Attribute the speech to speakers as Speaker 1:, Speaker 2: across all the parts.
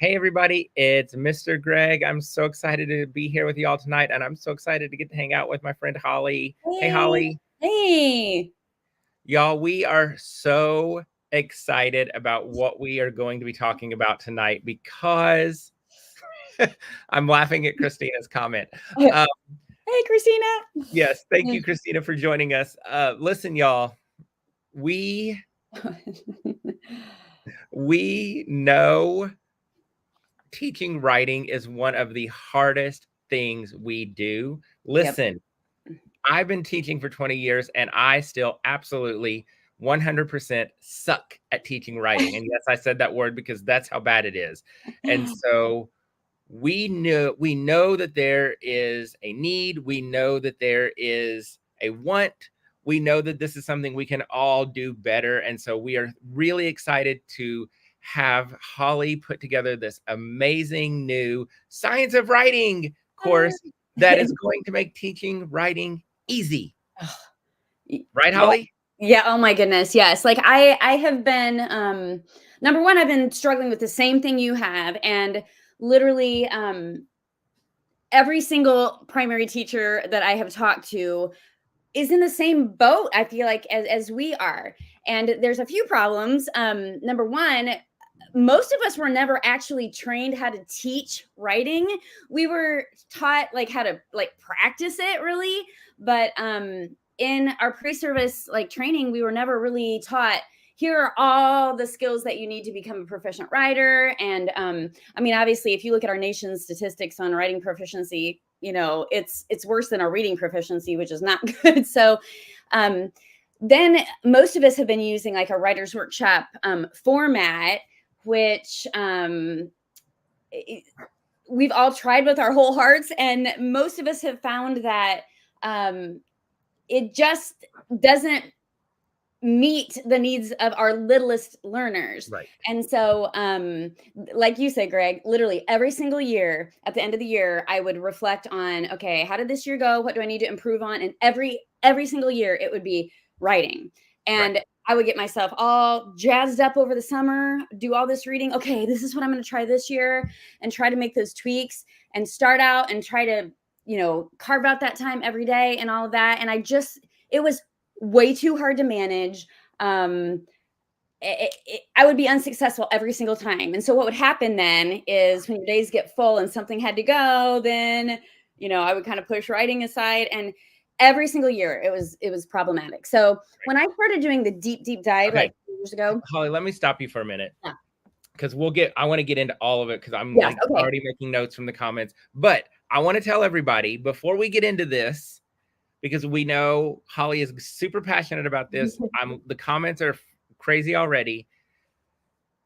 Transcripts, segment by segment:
Speaker 1: Hey everybody, it's Mr. Greg. I'm so excited to be here with y'all tonight, and I'm so excited to get to hang out with my friend Holly. Hey Holly.
Speaker 2: Hey.
Speaker 1: Y'all, we are so excited about what we are going to be talking about tonight because I'm laughing at Christina's comment.
Speaker 2: Hey, Christina.
Speaker 1: Yes, thank you, Christina, for joining us. Listen, y'all, we know teaching writing is one of the hardest things we do. Listen, I've been teaching for 20 years and I still absolutely 100% suck at teaching writing. And yes, I said that word because that's how bad it is. And so we know that there is a need. We know that there is a want. We know that this is something we can all do better. And so we are really excited to have Holly put together this amazing new Science of Writing course that is going to make teaching writing easy. Right, Holly?
Speaker 2: Yeah. Oh my goodness. Yes. Like I have been, number one, I've been struggling with the same thing you have. And literally, every single primary teacher that I have talked to is in the same boat, I feel like, as we are. And there's a few problems. Number one, most of us were never actually trained how to teach writing. We were taught like how to like practice it really, but in our pre-service like training, we were never really taught, here are all the skills that you need to become a proficient writer. And I mean, obviously, if you look at our nation's statistics on writing proficiency, you know, it's worse than our reading proficiency, which is not good. So then most of us have been using like a writer's workshop format, which we've all tried with our whole hearts. And most of us have found that it just doesn't meet the needs of our littlest learners.
Speaker 1: Right.
Speaker 2: And so, like you said, Greg, literally every single year at the end of the year, I would reflect on, okay, how did this year go? What do I need to improve on? And every single year it would be writing. And I would get myself all jazzed up over the summer, do all this reading. Okay, this is what I'm going to try this year, and try to make those tweaks and start out and try to, you know, carve out that time every day and all of that. And it was way too hard to manage. I would be unsuccessful every single time. And so what would happen then is when your days get full and something had to go, then, you know, I would kind of push writing aside, and every single year it was problematic. So when I started doing the deep dive like 2 years ago.
Speaker 1: Holly, let me stop you for a minute. Yeah. Because I want to get into all of it because I'm already making notes from the comments. But I want to tell everybody before we get into this, because we know Holly is super passionate about this. The comments are crazy already.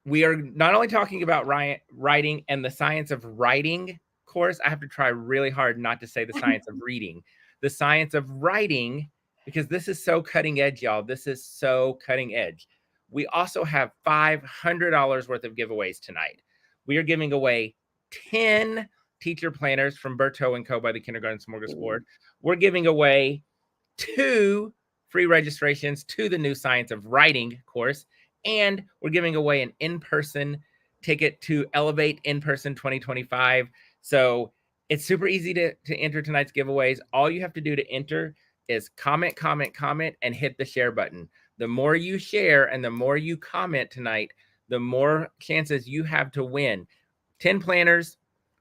Speaker 1: We are not only talking about writing and the Science of Writing course. I have to try really hard not to say the Science of Reading. The Science of Writing, because this is so cutting edge, y'all. This is so cutting edge. We also have $500 worth of giveaways tonight. We are giving away 10 teacher planners from Berto & Co. by the Kindergarten Smorgasbord. We're giving away 2 free registrations to the new Science of Writing course. And we're giving away an in-person ticket to Elevate In-Person 2025. So it's super easy to enter tonight's giveaways. All you have to do to enter is comment, and hit the share button. The more you share and the more you comment tonight, the more chances you have to win. 10 planners,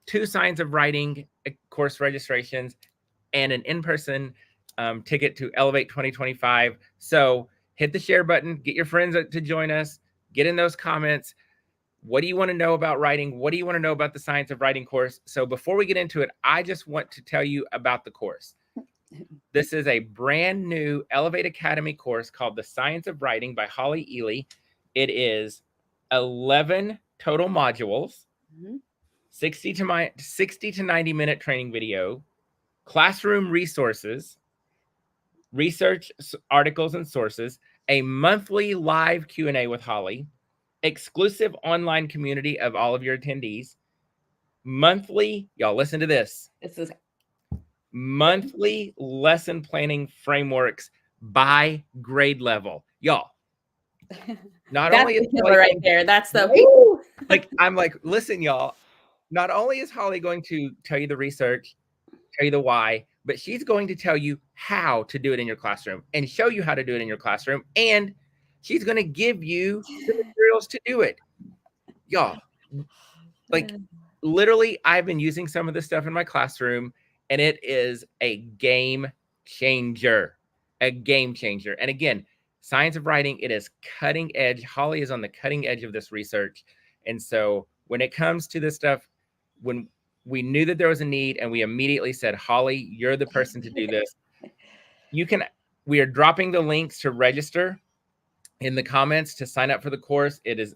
Speaker 1: 2 Science of Writing course registrations, and an in-person ticket to Elevate 2025. So hit the share button, get your friends to join us, get in those comments. What do you want to know about writing? What do you want to know about the Science of Writing course? So before we get into it, I just want to tell you about the course. This is a brand new Elevate Academy course called The Science of Writing by Holly Ely. It is 11 total modules, 60 to 90 minute training video, classroom resources, research articles and sources, a monthly live Q&A with Holly, exclusive online community of all of your attendees, monthly, y'all listen to this. This is monthly lesson planning frameworks by grade level. Y'all. Not
Speaker 2: that's
Speaker 1: only
Speaker 2: the killer right there. That's the
Speaker 1: Like, I'm like, listen, y'all, not only is Holly going to tell you the research, tell you the why, but she's going to tell you how to do it in your classroom and show you how to do it in your classroom. And she's going to give you the materials to do it. Y'all, like, literally, I've been using some of this stuff in my classroom, and it is a game changer. A game changer. And again, science of writing, it is cutting edge. Holly is on the cutting edge of this research. And so when it comes to this stuff, when we knew that there was a need and we immediately said, Holly, you're the person to do this. We are dropping the links to register in the comments to sign up for the course. It is,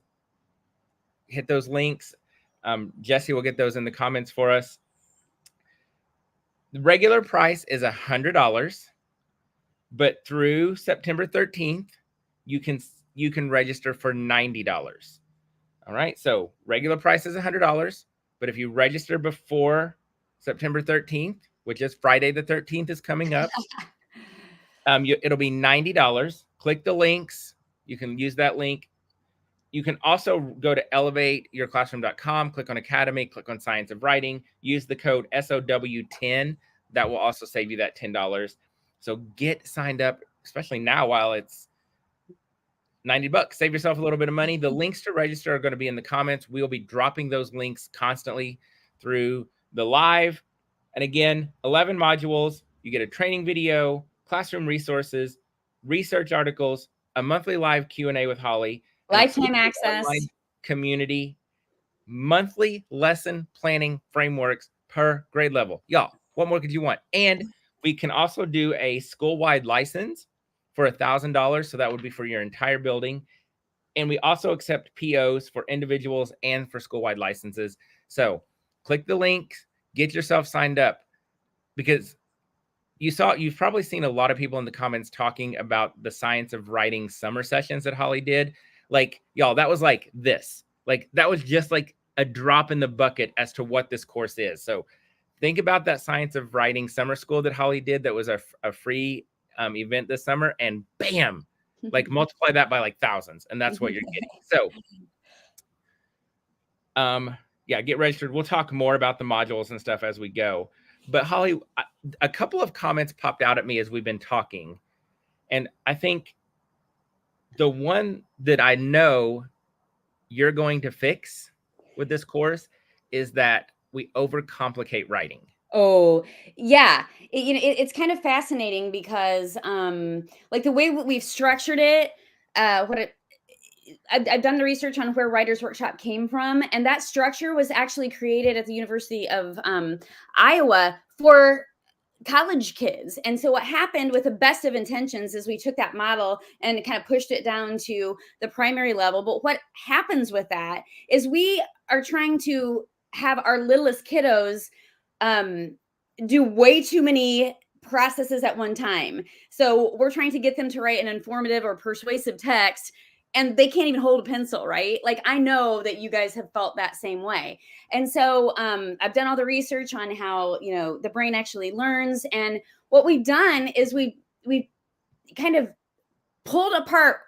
Speaker 1: hit those links. Jesse will get those in the comments for us. The regular price is $100, but through September 13th, you can register for $90. All right, so regular price is $100, but if you register before September 13th, which is Friday the 13th is coming up, it'll be $90. Click the links. You can use that link. You can also go to elevateyourclassroom.com, click on Academy, click on Science of Writing, use the code SOW10. That will also save you that $10. So get signed up, especially now while it's $90. Save yourself a little bit of money. The links to register are going to be in the comments. We'll be dropping those links constantly through the live. And again, 11 modules. You get a training video, classroom resources, research articles, a monthly live Q&A with Holly,
Speaker 2: lifetime access,
Speaker 1: community, monthly lesson planning frameworks per grade level. Y'all, what more could you want? And we can also do a school-wide license for $1,000. So that would be for your entire building. And we also accept POs for individuals and for school-wide licenses. So click the link, get yourself signed up, because you've probably seen a lot of people in the comments talking about the Science of Writing summer sessions that Holly did. Like, y'all, that was like this. Like, that was just like a drop in the bucket as to what this course is. So think about that Science of Writing summer school that Holly did that was a free event this summer, and bam, like multiply that by like thousands, and that's what you're getting. So yeah, get registered. We'll talk more about the modules and stuff as we go. But Holly, a couple of comments popped out at me as we've been talking, and I think the one that I know you're going to fix with this course is that we overcomplicate writing.
Speaker 2: Oh, yeah. It's kind of fascinating because like the way we've structured it, I've done the research on where Writers Workshop came from, and that structure was actually created at the University of Iowa for college kids. And so what happened with the best of intentions is we took that model and kind of pushed it down to the primary level. But what happens with that is we are trying to have our littlest kiddos do way too many processes at one time. So we're trying to get them to write an informative or persuasive text, and they can't even hold a pencil, right? Like, I know that you guys have felt that same way. And so I've done all the research on how, the brain actually learns. And what we've done is we kind of pulled apart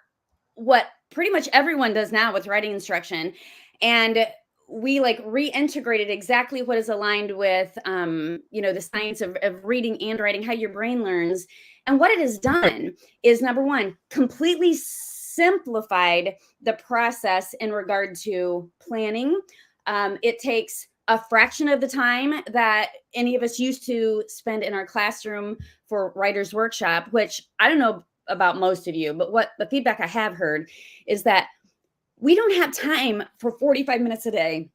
Speaker 2: what pretty much everyone does now with writing instruction. And we reintegrated exactly what is aligned with, the science of reading and writing, how your brain learns. And what it has done is, number one, completely simplified the process in regard to planning. It takes a fraction of the time that any of us used to spend in our classroom for Writers Workshop, which I don't know about most of you, but what the feedback I have heard is that we don't have time for 45 minutes a day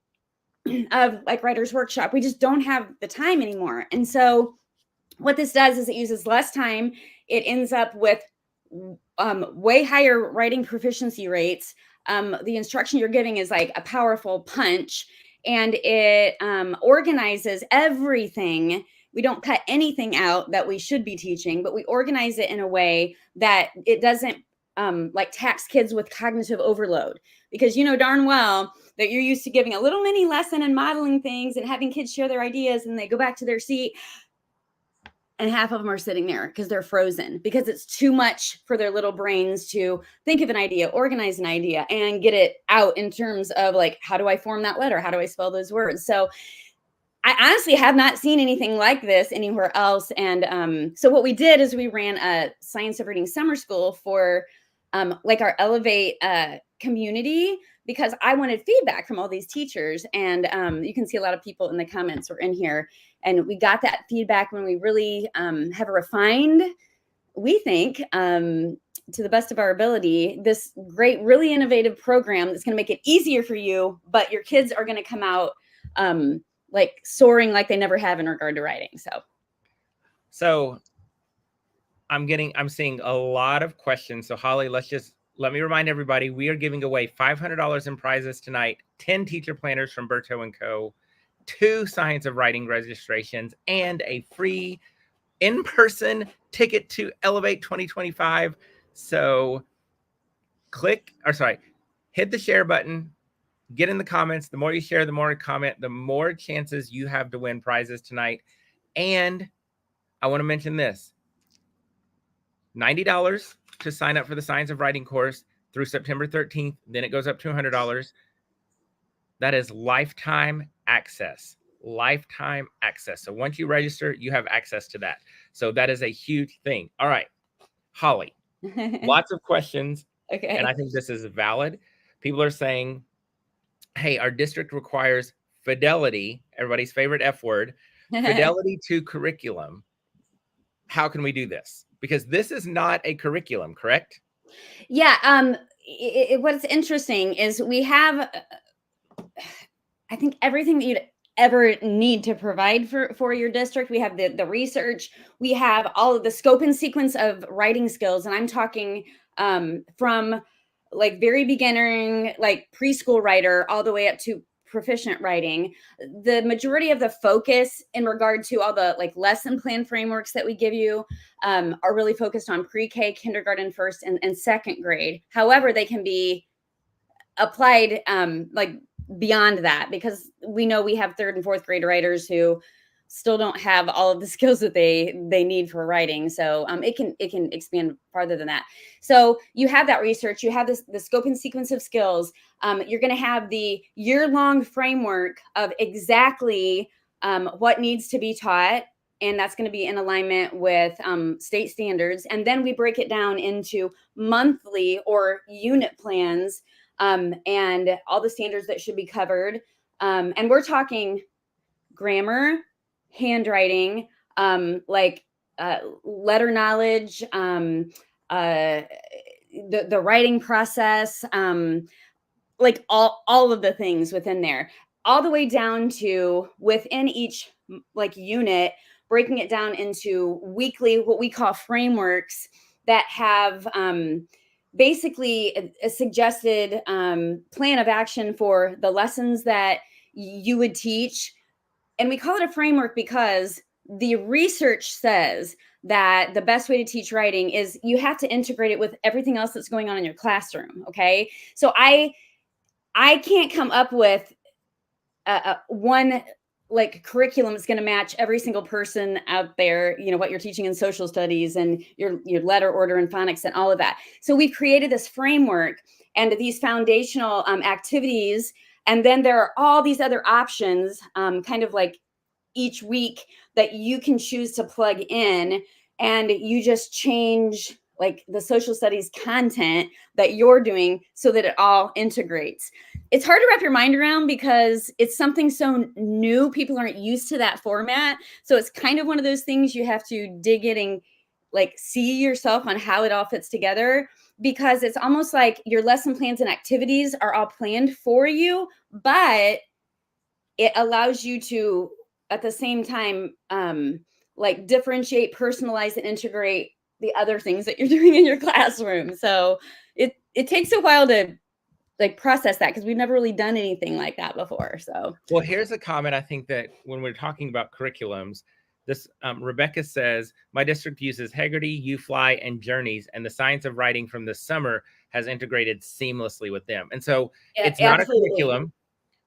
Speaker 2: of Writers Workshop. We just don't have the time anymore. And so what this does is it uses less time. It ends up with way higher writing proficiency rates. The instruction you're giving is like a powerful punch, and it organizes everything. We don't cut anything out that we should be teaching, but we organize it in a way that it doesn't tax kids with cognitive overload, because you know darn well that you're used to giving a little mini lesson and modeling things and having kids share their ideas, and they go back to their seat. and half of them are sitting there because they're frozen, because it's too much for their little brains to think of an idea, organize an idea, and get it out in terms of like, how do I form that letter? How do I spell those words? So I honestly have not seen anything like this anywhere else. And so what we did is we ran a Science of Reading summer school for like our Elevate community, because I wanted feedback from all these teachers. And you can see a lot of people in the comments were in here. And we got that feedback when we really have refined, we think, to the best of our ability, this great, really innovative program that's going to make it easier for you, but your kids are going to come out like soaring like they never have in regard to writing.
Speaker 1: So I'm seeing a lot of questions. So Holly, let me remind everybody, we are giving away $500 in prizes tonight, 10 teacher planners from Berto & Co., 2 Science of Writing registrations, and a free in-person ticket to Elevate 2025. So hit the share button, get in the comments. The more you share, the more you comment, the more chances you have to win prizes tonight. And I want to mention this: $90 to sign up for the Science of Writing course through September 13th. Then it goes up to $100. That is lifetime access. Lifetime access. So once you register, you have access to that. So that is a huge thing. All right, Holly, lots of questions.
Speaker 2: Okay.
Speaker 1: And I think this is valid. People are saying, hey, our district requires fidelity, everybody's favorite F word, fidelity to curriculum. How can we do this? Because this is not a curriculum, correct?
Speaker 2: Yeah. What's interesting is we have, I think, everything that you'd ever need to provide for your district. We have the research, we have all of the scope and sequence of writing skills. And I'm talking from like very beginner, like preschool writer, all the way up to proficient writing. The majority of the focus in regard to all the like lesson plan frameworks that we give you are really focused on pre-K, kindergarten, first and second grade. However, they can be applied like beyond that, because we know we have third and fourth grade writers who still don't have all of the skills that they need for writing. So it can expand farther than that. So you have that research, you have the scope and sequence of skills. You're going to have the year-long framework of exactly what needs to be taught, and that's going to be in alignment with state standards. And then we break it down into monthly or unit plans and all the standards that should be covered. And we're talking grammar, handwriting, like letter knowledge, the writing process, like all of the things within there, all the way down to within each like unit, breaking it down into weekly, what we call frameworks that have basically a suggested plan of action for the lessons that you would teach. And we call it a framework because the research says that the best way to teach writing is you have to integrate it with everything else that's going on in your classroom. Okay. So I can't come up with one like curriculum that's going to match every single person out there, you know, what you're teaching in social studies and your letter order and phonics and all of that. So we've created this framework and these foundational activities. And then there are all these other options, kind of like each week, that you can choose to plug in, and you just change like the social studies content that you're doing so that it all integrates. It's hard to wrap your mind around because it's something so new. People aren't used to that format. So it's kind of one of those things you have to dig in and like see yourself on how it all fits together, because it's almost like your lesson plans and activities are all planned for you, but it allows you to at the same time like differentiate, personalize, and integrate the other things that you're doing in your classroom. So it takes a while to like process that, because we've never really done anything like that before. So,
Speaker 1: well, here's a comment. I think that when we're talking about curriculums, this Rebecca says, my district uses Heggerty, UFly, and Journeys, and the Science of Writing from the summer has integrated seamlessly with them. And so it's not absolutely a curriculum,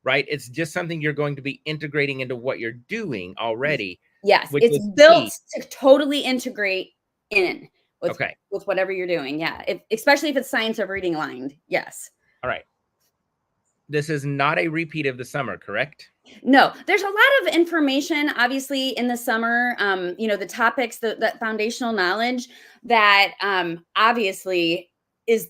Speaker 1: right? It's just something you're going to be integrating into what you're doing already.
Speaker 2: Yes,
Speaker 1: which
Speaker 2: it's
Speaker 1: is
Speaker 2: built
Speaker 1: key.
Speaker 2: to totally integrate in with
Speaker 1: Okay.
Speaker 2: with whatever you're doing. Yeah, especially if it's science of reading aligned. Yes.
Speaker 1: All right. This is not a repeat of the summer, correct?
Speaker 2: No, there's a lot of information, obviously, in the summer. The topics, that foundational knowledge that obviously is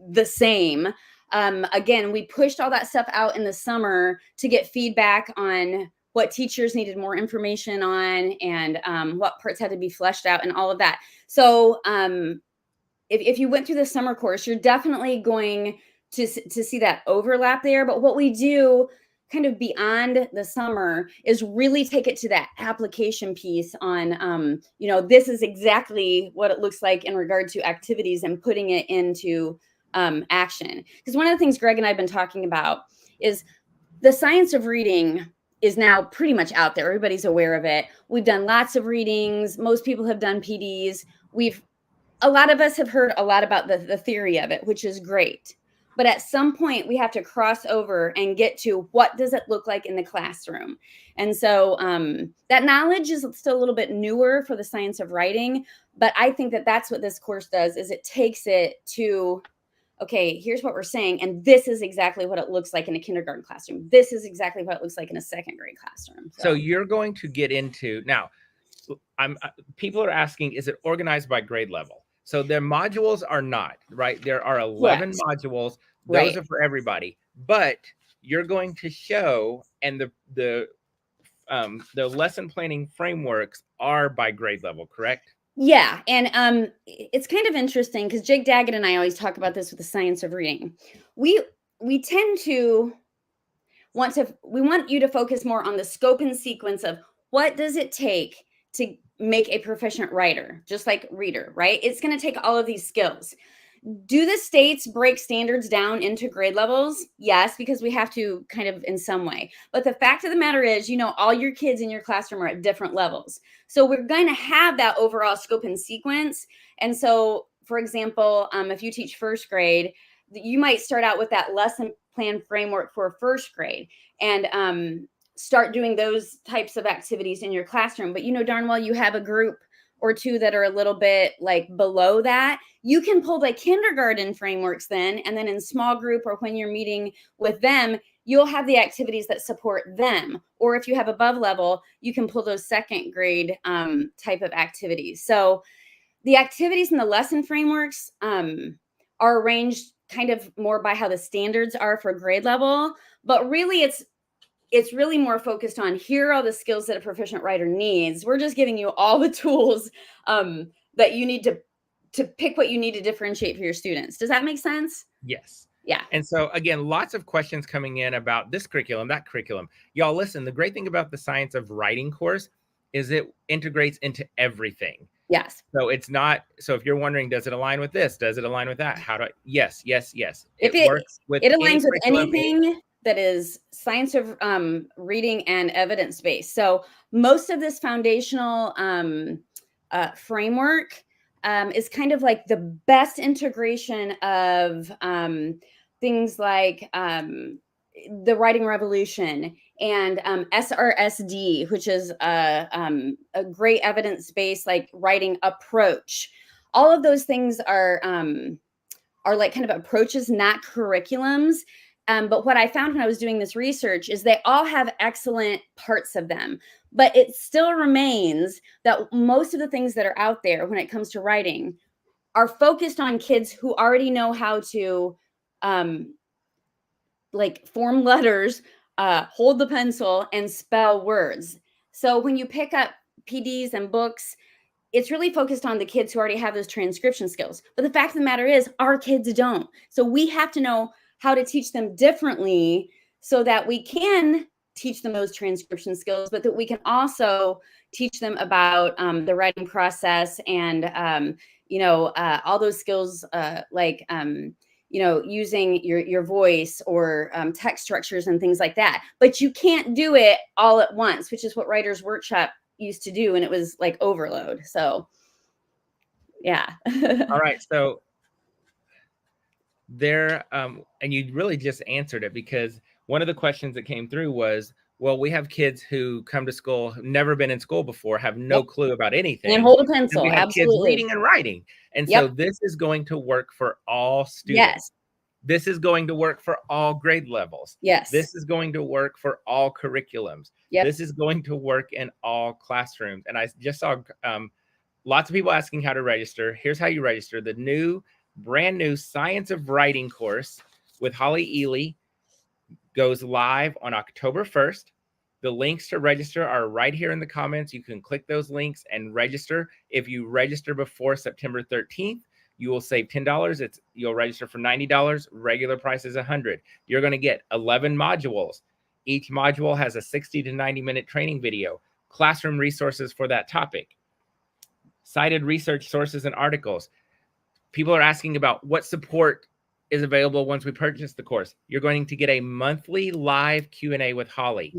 Speaker 2: the same. Again, we pushed all that stuff out in the summer to get feedback on what teachers needed more information on, and what parts had to be fleshed out, and all of that. So if you went through the summer course, you're definitely going to see that overlap there. But what we do kind of beyond the summer is really take it to that application piece on, this is exactly what it looks like in regard to activities and putting it into action. Because one of the things Greg and I have been talking about is the science of reading is now pretty much out there. Everybody's aware of it. We've done lots of readings. Most people have done PDs. A lot of us have heard a lot about the theory of it, which is great. But at some point, we have to cross over and get to what does it look like in the classroom. And so that knowledge is still a little bit newer for the science of writing. But I think that that's what this course does, is it takes it to, okay, here's what we're saying. And this is exactly what it looks like in a kindergarten classroom. This is exactly what it looks like in a second grade classroom.
Speaker 1: So you're going to get into now. People are asking, is it organized by grade level? So their modules are not, right? There are 11 modules. Those are for everybody. But you're going to show, and the lesson planning frameworks are by grade level, correct?
Speaker 2: Yeah, and it's kind of interesting because Jake Daggett and I always talk about this with the science of reading. We tend to we want you to focus more on the scope and sequence of what does it take to make a proficient writer, just like reader, right? It's going to take all of these skills. Do the states break standards down into grade levels? Yes, because we have to, kind of, in some way. But the fact of the matter is, all your kids in your classroom are at different levels. So we're going to have that overall scope and sequence. And so, for example, if you teach first grade, you might start out with that lesson plan framework for first grade and start doing those types of activities in your classroom. But darn well you have a group or two that are a little bit like below that. You can pull the kindergarten frameworks then, and then in small group or when you're meeting with them, you'll have the activities that support them. Or if you have above level, you can pull those second grade type of activities. So the activities and the lesson frameworks are arranged kind of more by how the standards are for grade level, but really it's really more focused on, here are all the skills that a proficient writer needs. We're just giving you all the tools that you need to pick what you need to differentiate for your students. Does that make sense?
Speaker 1: Yes.
Speaker 2: Yeah.
Speaker 1: And so again, lots of questions coming in about this curriculum, that curriculum. Y'all listen, the great thing about the science of writing course is it integrates into everything.
Speaker 2: Yes.
Speaker 1: So it's not, so if you're wondering, does it align with this? Does it align with that? Yes.
Speaker 2: It
Speaker 1: works with
Speaker 2: it aligns with anything that is science of reading and evidence-based. So most of this foundational framework is kind of like the best integration of things like the writing revolution and SRSD, which is a great evidence-based like writing approach. All of those things are like kind of approaches, not curriculums. But what I found when I was doing this research is they all have excellent parts of them. But it still remains that most of the things that are out there when it comes to writing are focused on kids who already know how to like form letters, hold the pencil, and spell words. So when you pick up PDs and books, it's really focused on the kids who already have those transcription skills. But the fact of the matter is, our kids don't. So we have to know how to teach them differently so that we can teach them those transcription skills, but that we can also teach them about the writing process and, all those skills like, using your voice or text structures and things like that. But you can't do it all at once, which is what Writers Workshop used to do, and it was like overload. So yeah.
Speaker 1: All right, so there and you really just answered it, because one of the questions that came through was, Well, we have kids who come to school, never been in school before, have no clue about anything.
Speaker 2: And hold a
Speaker 1: And
Speaker 2: pencil.
Speaker 1: we have kids
Speaker 2: Absolutely.
Speaker 1: reading and writing. And so this is going to work for all students.
Speaker 2: Yes.
Speaker 1: This is going to work for all grade levels.
Speaker 2: Yes.
Speaker 1: This is going to work for all curriculums.
Speaker 2: Yep.
Speaker 1: This is going to work in all classrooms. And I just saw lots of people asking how to register. Here's how you register. The brand new Science of Writing course with Holly Ely goes live on October 1st. The links to register are right here in the comments. You can click those links and register. If you register before September 13th, you will save $10. You'll register for $90. Regular price is $100. You're going to get 11 modules. Each module has a 60 to 90 minute training video, classroom resources for that topic, cited research sources and articles. People are asking about what support is available once we purchase the course. You're going to get a monthly live Q&A with Holly,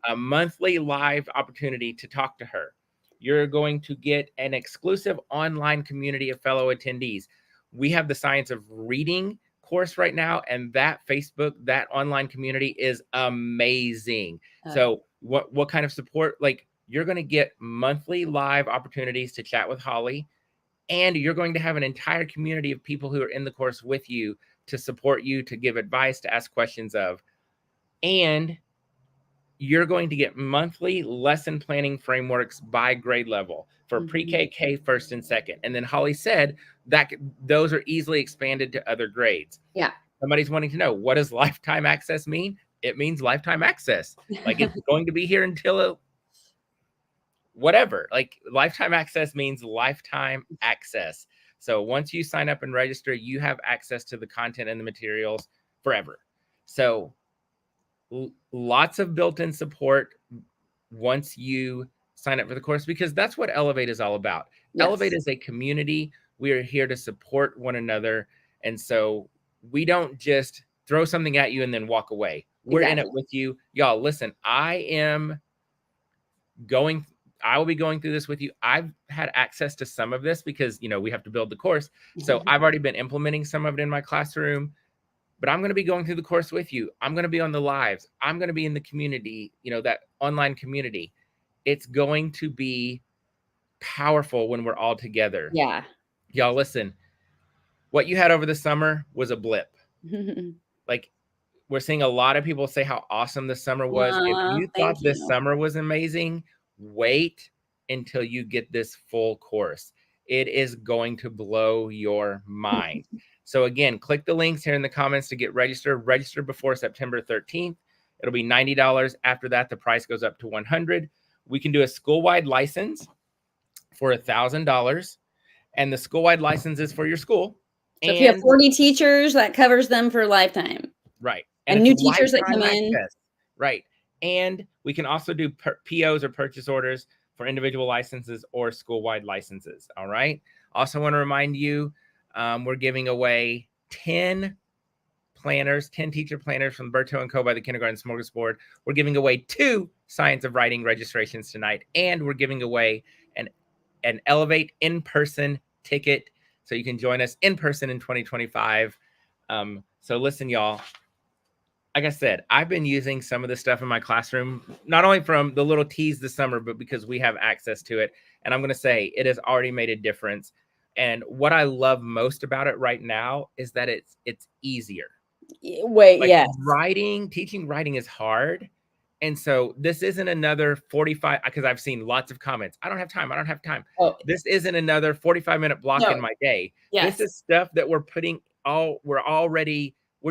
Speaker 1: a monthly live opportunity to talk to her. You're going to get an exclusive online community of fellow attendees. We have the Science of Reading course right now, and that that online community is amazing. So what kind of support? Like, you're going to get monthly live opportunities to chat with Holly, and you're going to have an entire community of people who are in the course with you to support you, to give advice, to ask questions of. And you're going to get monthly lesson planning frameworks by grade level for pre-K, K, first and second. And then Holly said that those are easily expanded to other grades.
Speaker 2: Yeah.
Speaker 1: Somebody's wanting to know, what does lifetime access mean? It means lifetime access. Like, it's going to be here until whatever. Like, lifetime access means lifetime access. So once you sign up and register, you have access to the content and the materials forever. So lots of built-in support once you sign up for the course, because that's what Elevate is all about. Yes. Elevate is a community. We are here to support one another. And so we don't just throw something at you and then walk away. We're in it with you. Y'all, listen, I will be going through this with you. I've had access to some of this because, we have to build the course. So I've already been implementing some of it in my classroom, but I'm going to be going through the course with you. I'm going to be on the lives. I'm going to be in the community, that online community. It's going to be powerful when we're all together.
Speaker 2: Yeah.
Speaker 1: Y'all, listen, what you had over the summer was a blip. Like, we're seeing a lot of people say how awesome this summer was. If you thought this summer was amazing, wait until you get this full course. It is going to blow your mind. So again, click the links here in the comments to get registered. Register before September 13th. It'll be $90. After that, the price goes up to $100. We can do a school-wide license for $1,000. And the school-wide license is for your school.
Speaker 2: So if you have 40 teachers, that covers them for a lifetime.
Speaker 1: Right.
Speaker 2: And new teachers that come in.
Speaker 1: Right. And we can also do POs or purchase orders for individual licenses or school-wide licenses. All right. Also want to remind you, we're giving away 10 planners, 10 teacher planners from Berto & Co. by the Kindergarten Smorgasbord. We're giving away 2 Science of Writing registrations tonight. And we're giving away an Elevate in-person ticket so you can join us in person in 2025. So listen, y'all. Like I said, I've been using some of this stuff in my classroom, not only from the little teas this summer, but because we have access to it. And I'm going to say it has already made a difference. And what I love most about it right now is that it's easier. Teaching writing is hard. And so this isn't another 45, because I've seen lots of comments. I don't have time. Oh. This isn't another 45-minute block in my day. Yes. This is stuff that we're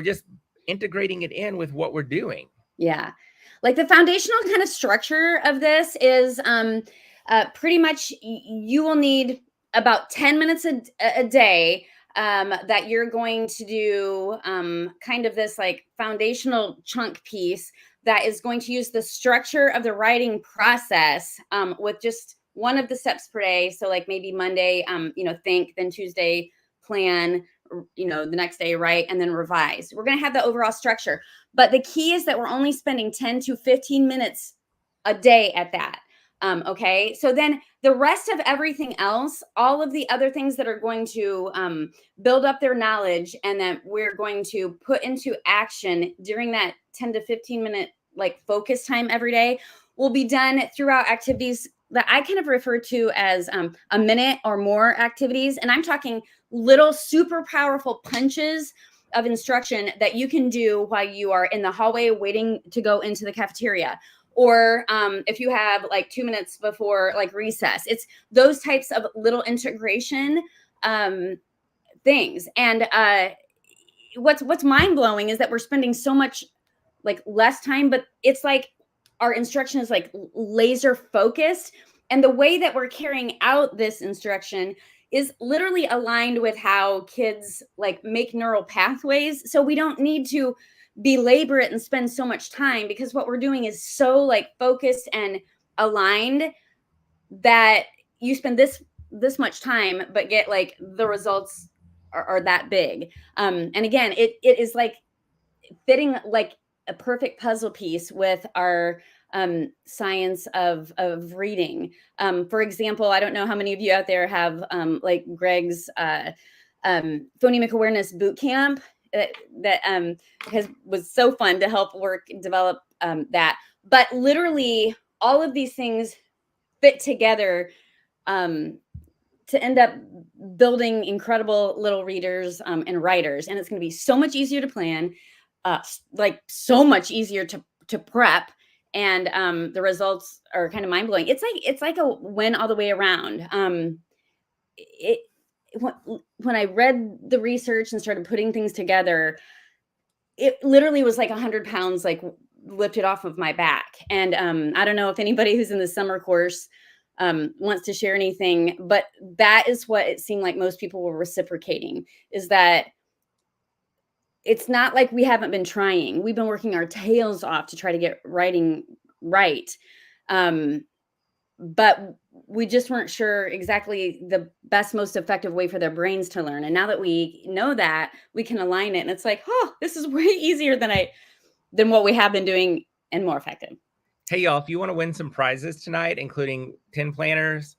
Speaker 1: just integrating it in with what we're doing.
Speaker 2: Yeah. Like, the foundational kind of structure of this is pretty much you will need about 10 minutes a day that you're going to do kind of this like foundational chunk piece that is going to use the structure of the writing process with just one of the steps per day. So like maybe Monday, think, then Tuesday, plan, the next day, write, and then revise. We're going to have the overall structure. But the key is that we're only spending 10 to 15 minutes a day at that. Okay. So then the rest of everything else, all of the other things that are going to build up their knowledge and that we're going to put into action during that 10 to 15 minute like focus time every day will be done throughout activities that I kind of refer to as a minute or more activities. And I'm talking little super powerful punches of instruction that you can do while you are in the hallway waiting to go into the cafeteria. Or if you have like 2 minutes before like recess, it's those types of little integration things. And what's mind blowing is that we're spending so much like less time, but it's like our instruction is like laser focused. And the way that we're carrying out this instruction is literally aligned with how kids like make neural pathways. So we don't need to belabor it and spend so much time, because what we're doing is so like focused and aligned that you spend this much time but get like the results are that big. And again, it is like fitting like a perfect puzzle piece with our science of reading. For example, I don't know how many of you out there have like Greg's phonemic awareness boot camp that was so fun to help develop that. But literally all of these things fit together to end up building incredible little readers and writers. And it's going to be so much easier to plan, like so much easier to prep. And the results are kind of mind blowing. It's like a win all the way around. When I read the research and started putting things together, it literally was like 100 pounds like lifted off of my back. And I don't know if anybody who's in the summer course wants to share anything, but that is what it seemed like most people were reciprocating, is that it's not like we haven't been trying. We've been working our tails off to try to get writing right. But we just weren't sure exactly the best, most effective way for their brains to learn. And now that we know that, we can align it. And it's like, oh, this is way easier than what we have been doing and more effective.
Speaker 1: Hey, y'all, if you want to win some prizes tonight, including 10 planners,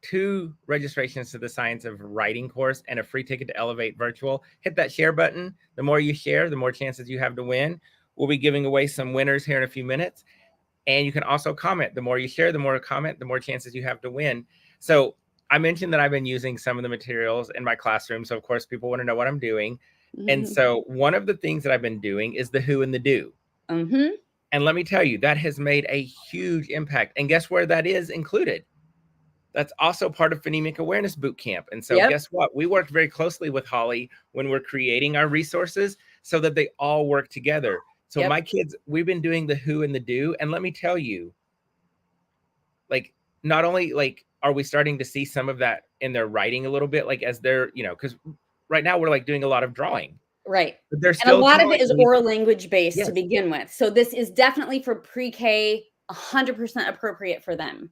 Speaker 1: 2 registrations to the Science of Writing course, and a free ticket to Elevate Virtual, hit that share button. The more you share, the more chances you have to win. We'll be giving away some winners here in a few minutes. And you can also comment. The more you share, the more comment, the more chances you have to win. So I mentioned that I've been using some of the materials in my classroom. So of course, people want to know what I'm doing. Mm-hmm. And so one of the things that I've been doing is the who and the do. Mm-hmm. And let me tell you, that has made a huge impact. And guess where that is included? That's also part of Phonemic Awareness Bootcamp. And so Guess what? We worked very closely with Holly when we're creating our resources so that they all work together. So my kids, we've been doing the who and the do. And let me tell you, like, not only like, are we starting to see some of that in their writing a little bit, like as they're, because right now we're like doing a lot of drawing.
Speaker 2: Right. But and a lot of it is oral language based to begin with. So this is definitely for pre-K, 100% appropriate for them.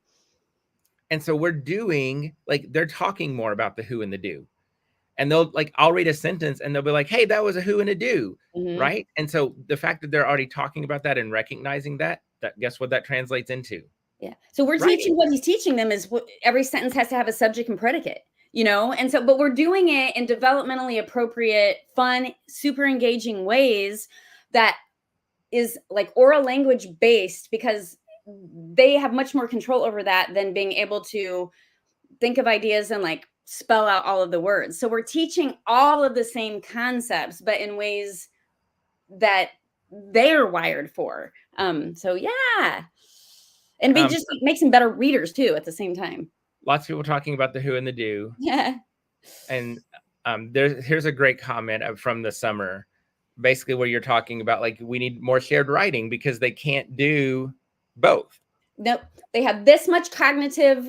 Speaker 1: And so we're doing, like, they're talking more about the who and the do. And they'll like, I'll read a sentence and they'll be like, hey, that was a who and a do, right? And so the fact that they're already talking about that and recognizing that guess what that translates into?
Speaker 2: Yeah. So we're teaching what he's teaching them is every sentence has to have a subject and predicate, and so, but we're doing it in developmentally appropriate, fun, super engaging ways that is like oral language based, because they have much more control over that than being able to think of ideas and like spell out all of the words. So we're teaching all of the same concepts, but in ways that they're wired for. So yeah. And it just makes them better readers too at the same time.
Speaker 1: Lots of people talking about the who and the do.
Speaker 2: Yeah.
Speaker 1: And here's a great comment from the summer, basically where you're talking about like, we need more shared writing because they can't do both.
Speaker 2: Nope. They have this much cognitive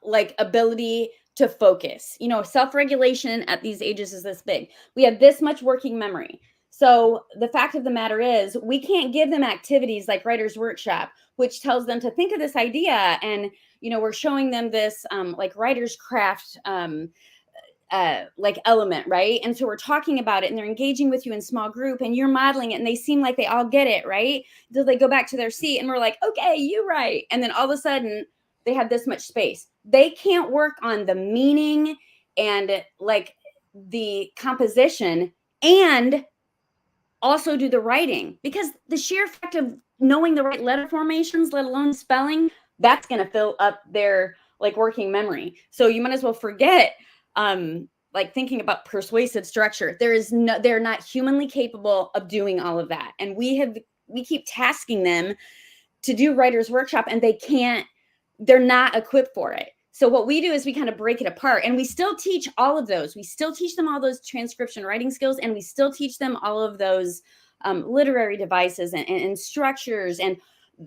Speaker 2: like ability to focus. Self-regulation at these ages is this big. We have this much working memory. So the fact of the matter is we can't give them activities like Writer's Workshop, which tells them to think of this idea. And, we're showing them this like writer's craft like element, right? And so we're talking about it and they're engaging with you in small group and you're modeling it and they seem like they all get it, right? So they go back to their seat and we're like, okay, you write. And then all of a sudden they have this much space. They can't work on the meaning and like the composition and also do the writing, because the sheer fact of knowing the right letter formations, let alone spelling, that's going to fill up their like working memory. So you might as well forget like thinking about persuasive structure. They're not humanly capable of doing all of that. And we keep tasking them to do writer's workshop, and they're not equipped for it. So what we do is we kind of break it apart, and we still teach all of those. We still teach them all those transcription writing skills, and we still teach them all of those literary devices and structures, and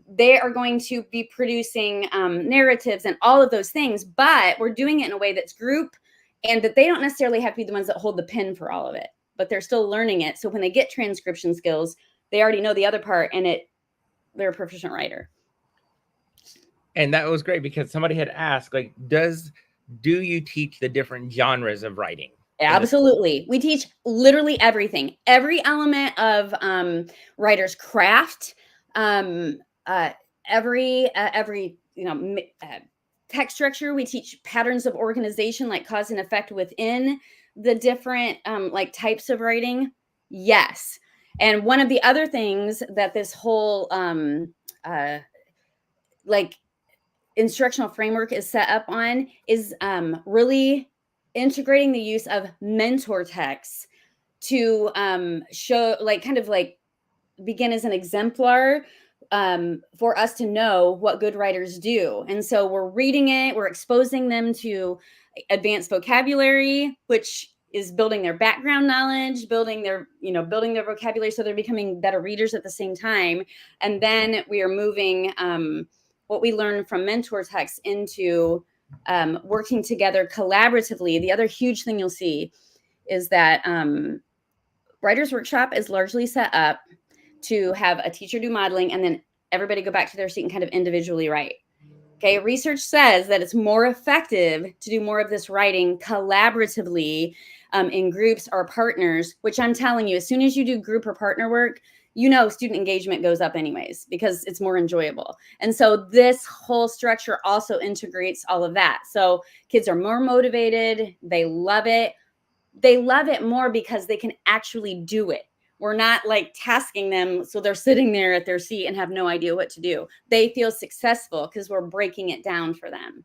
Speaker 2: they are going to be producing narratives and all of those things, but we're doing it in a way that's group, and that they don't necessarily have to be the ones that hold the pen for all of it, but they're still learning it. So when they get transcription skills, they already know the other part, and they're a proficient writer.
Speaker 1: And that was great, because somebody had asked, like, do you teach the different genres of writing?
Speaker 2: Absolutely. We teach literally everything, every element of writer's craft, every text structure. We teach patterns of organization, like cause and effect within the different like types of writing. Yes. And one of the other things that this whole like instructional framework is set up on is really integrating the use of mentor texts to show, like, kind of like begin as an exemplar for us to know what good writers do. And so we're reading it, we're exposing them to advanced vocabulary, which is building their background knowledge, building their vocabulary, so they're becoming better readers at the same time. And then we are moving what we learn from mentor texts into working together collaboratively. The other huge thing you'll see is that Writer's Workshop is largely set up to have a teacher do modeling and then everybody go back to their seat and kind of individually write. Okay, research says that it's more effective to do more of this writing collaboratively in groups or partners, which I'm telling you, as soon as you do group or partner work, student engagement goes up anyways, because it's more enjoyable. And so this whole structure also integrates all of that. So kids are more motivated. They love it. They love it more because they can actually do it. We're not like tasking them so they're sitting there at their seat and have no idea what to do. They feel successful because we're breaking it down for them.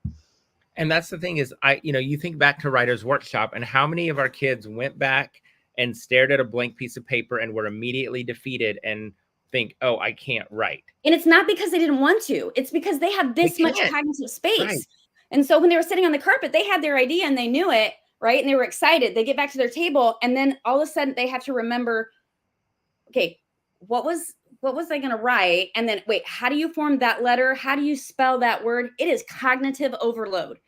Speaker 1: And that's the thing is, you think back to Writer's Workshop, and how many of our kids went back and stared at a blank piece of paper and were immediately defeated and think, oh, I can't write.
Speaker 2: And it's not because they didn't want to. It's because they have this much cognitive space. Right. And so when they were sitting on the carpet, they had their idea and they knew it, right? And they were excited. They get back to their table, and then all of a sudden they have to remember, okay, what was I going to write? And then, wait, how do you form that letter? How do you spell that word? It is cognitive overload.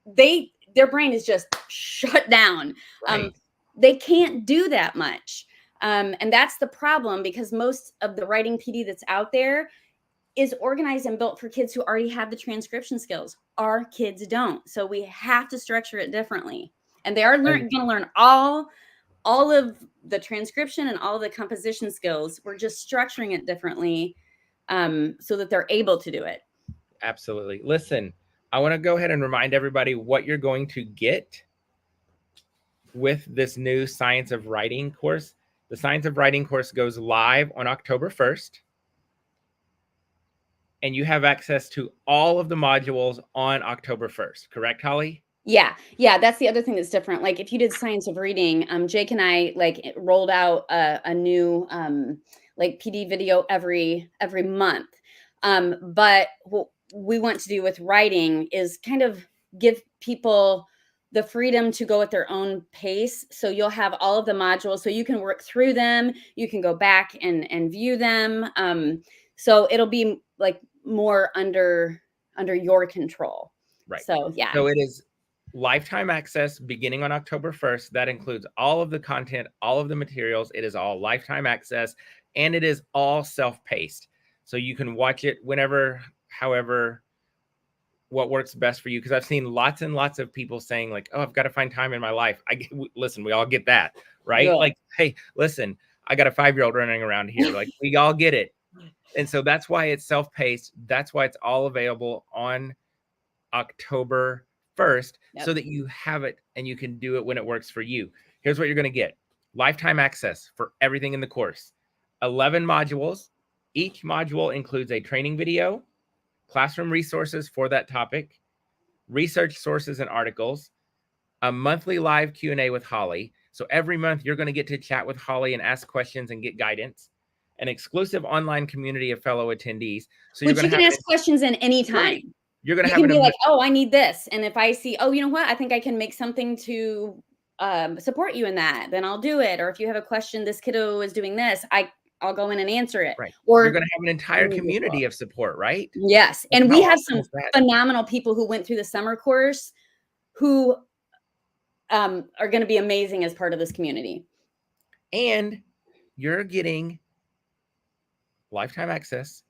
Speaker 2: Their brain is just shut down. Right. They can't do that much. And that's the problem, because most of the writing PD that's out there is organized and built for kids who already have the transcription skills. Our kids don't. So we have to structure it differently. And they are going to learn all of the transcription and all of the composition skills. We're just structuring it differently so that they're able to do it.
Speaker 1: Absolutely. Listen, I want to go ahead and remind everybody what you're going to get with this new Science of Writing course. The Science of Writing course goes live on October 1st. And you have access to all of the modules on October 1st. Correct, Holly?
Speaker 2: Yeah. That's the other thing that's different. Like if you did Science of Reading, Jake and I rolled out a new PD video every month. But what we want to do with writing is kind of give people the freedom to go at their own pace. So you'll have all of the modules, so you can work through them. You can go back and view them. So it'll be like more under your control.
Speaker 1: Right.
Speaker 2: So yeah.
Speaker 1: So it is lifetime access beginning on October 1st. That includes all of the content, all of the materials. It is all lifetime access, and it is all self-paced. So you can watch it whenever, however, what works best for you. Because I've seen lots and lots of people saying like, oh, I've got to find time in my life. Listen, we all get that, right? Yeah. Like, hey, listen, I got a 5-year-old running around here. Like, we all get it. And so that's why it's self-paced. That's why it's all available on October 1st, so that you have it and you can do it when it works for you. Here's what you're going to get. Lifetime access for everything in the course. 11 modules. Each module includes a training video, classroom resources for that topic, research sources and articles, a monthly live Q&A with Holly. So every month you're going to get to chat with Holly and ask questions and get guidance. An exclusive online community of fellow attendees. So
Speaker 2: you can ask questions in any time.
Speaker 1: Right. You're going to
Speaker 2: have be like, oh, I need this. And if I see, oh, you know what? I think I can make something to support you in that, then I'll do it. Or if you have a question, this kiddo is doing this, I'll go in and answer it.
Speaker 1: Right.
Speaker 2: Or
Speaker 1: you're going to have an entire community of support, right?
Speaker 2: Yes. And we have some phenomenal people who went through the summer course who are going to be amazing as part of this community. And
Speaker 1: you're getting lifetime access,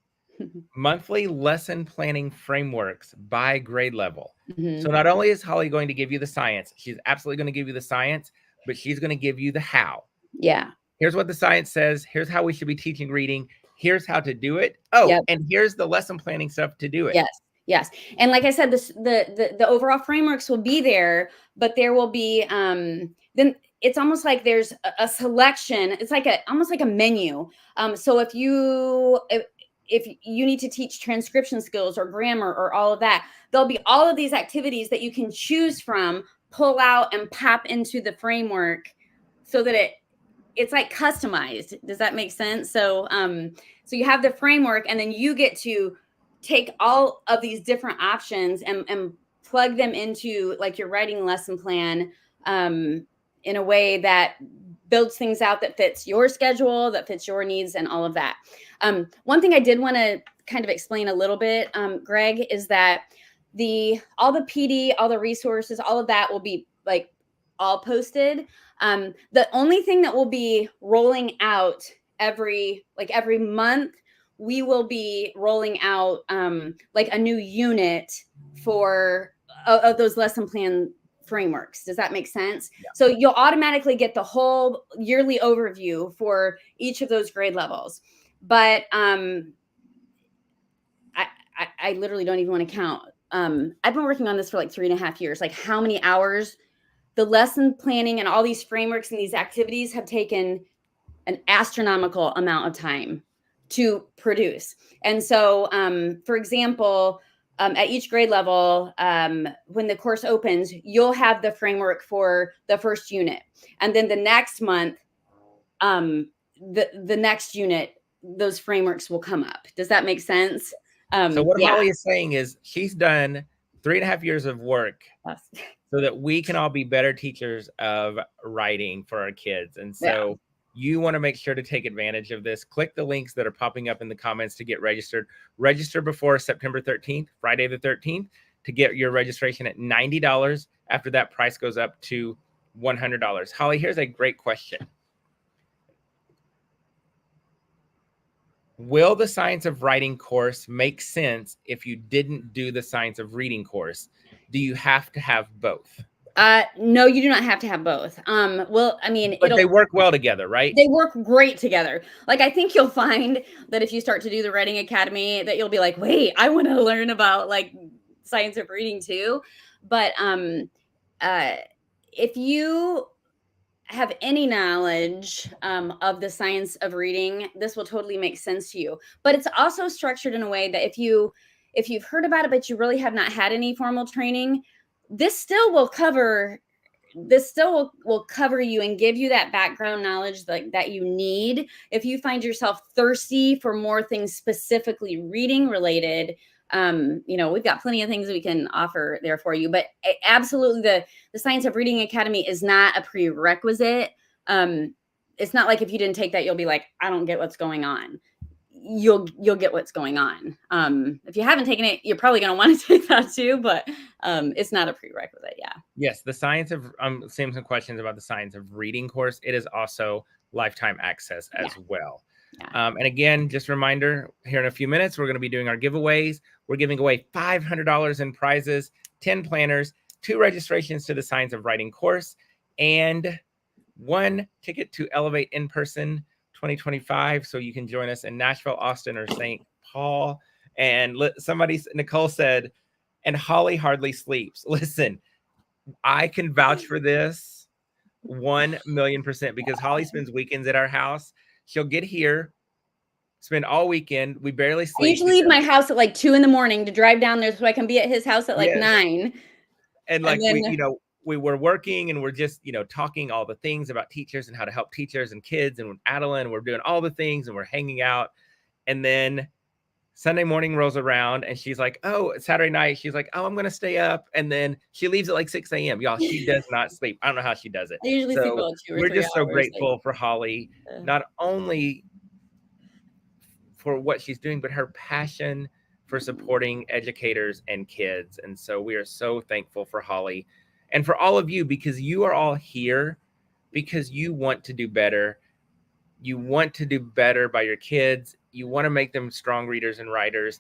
Speaker 1: monthly lesson planning frameworks by grade level. So not only is Holly going to give you the science, she's absolutely going to give you the science, but she's going to give you the how.
Speaker 2: Yeah.
Speaker 1: Here's what the science says. Here's how we should be teaching reading. Here's how to do it. Oh, and here's the lesson planning stuff to do it.
Speaker 2: Yes. Yes. And like I said, the overall frameworks will be there, but there will be, then it's almost like there's a selection. It's like almost like a menu. So if you need to teach transcription skills or grammar or all of that, there'll be all of these activities that you can choose from, pull out and pop into the framework so that it's like customized. Does that make sense? So, so you have the framework and then you get to take all of these different options and plug them into like your writing lesson plan in a way that builds things out that fits your schedule, that fits your needs and all of that. One thing I did want to kind of explain a little bit, Greg, is that all the PD, all the resources, all of that will be like all posted. The only thing that will be rolling out every month, we will be rolling out like a new unit for of those lesson plan frameworks. Does that make sense? Yeah. So you'll automatically get the whole yearly overview for each of those grade levels. But I literally don't even want to count. I've been working on this for like 3.5 years. Like how many hours the lesson planning and all these frameworks and these activities have taken an astronomical amount of time to produce. And so, for example, at each grade level, when the course opens, you'll have the framework for the first unit. And then the next month, the next unit, those frameworks will come up. Does that make sense?
Speaker 1: So what Holly is saying is she's done 3.5 years of work so that we can all be better teachers of writing for our kids. And so you want to make sure to take advantage of this. Click the links that are popping up in the comments to get registered. Register before September 13th, Friday the 13th, to get your registration at $90. After that, price goes up to $100. Holly, here's a great question. Will the Science of Writing course make sense if you didn't do the Science of Reading course? Do you have to have both?
Speaker 2: No, you do not have to have both. Well, I mean,
Speaker 1: but they work well together, right?
Speaker 2: They work great together. Like, I think you'll find that if you start to do the Writing Academy, that you'll be like, wait, I want to learn about like Science of Reading too. But if you have any knowledge of the Science of Reading, this will totally make sense to you. But it's also structured in a way that if you've heard about it, but you really have not had any formal training, this still will cover you and give you that background knowledge that you need. If you find yourself thirsty for more things specifically reading related, we've got plenty of things that we can offer there for you. But absolutely, the Science of Reading Academy is not a prerequisite. It's not like if you didn't take that, you'll be like, I don't get what's going on. You'll get what's going on. If you haven't taken it, you're probably going to want to take that too, but it's not a prerequisite. Yeah.
Speaker 1: Yes. The Science of, seeing some questions about the Science of Reading course. It is also lifetime access as well. Yeah. And again, just a reminder, here in a few minutes, we're going to be doing our giveaways. We're giving away $500 in prizes, 10 planners, 2 registrations to the Science of Writing course, and 1 ticket to Elevate in person 2025. So you can join us in Nashville, Austin, or St. Paul. And Nicole said, and Holly hardly sleeps. Listen, I can vouch for this 1,000,000%, because Holly spends weekends at our house. She'll get here spend all weekend. We barely
Speaker 2: I
Speaker 1: sleep.
Speaker 2: usually leave my house at like 2 a.m. to drive down there so I can be at his house at like 9.
Speaker 1: And like
Speaker 2: then,
Speaker 1: we were working and we're just, talking all the things about teachers and how to help teachers and kids. And with Adeline, we're doing all the things and we're hanging out. And then Sunday morning rolls around and she's like, oh, Saturday night, she's like, oh, I'm going to stay up. And then she leaves at like 6 a.m. Y'all, she does not sleep. I don't know how she does it.
Speaker 2: I usually sleep about 2 or 3
Speaker 1: we're just so
Speaker 2: hours,
Speaker 1: grateful for Holly, not only for what she's doing, but her passion for supporting educators and kids. And so we are so thankful for Holly and for all of you, because you are all here because you want to do better. You want to do better by your kids. You want to make them strong readers and writers.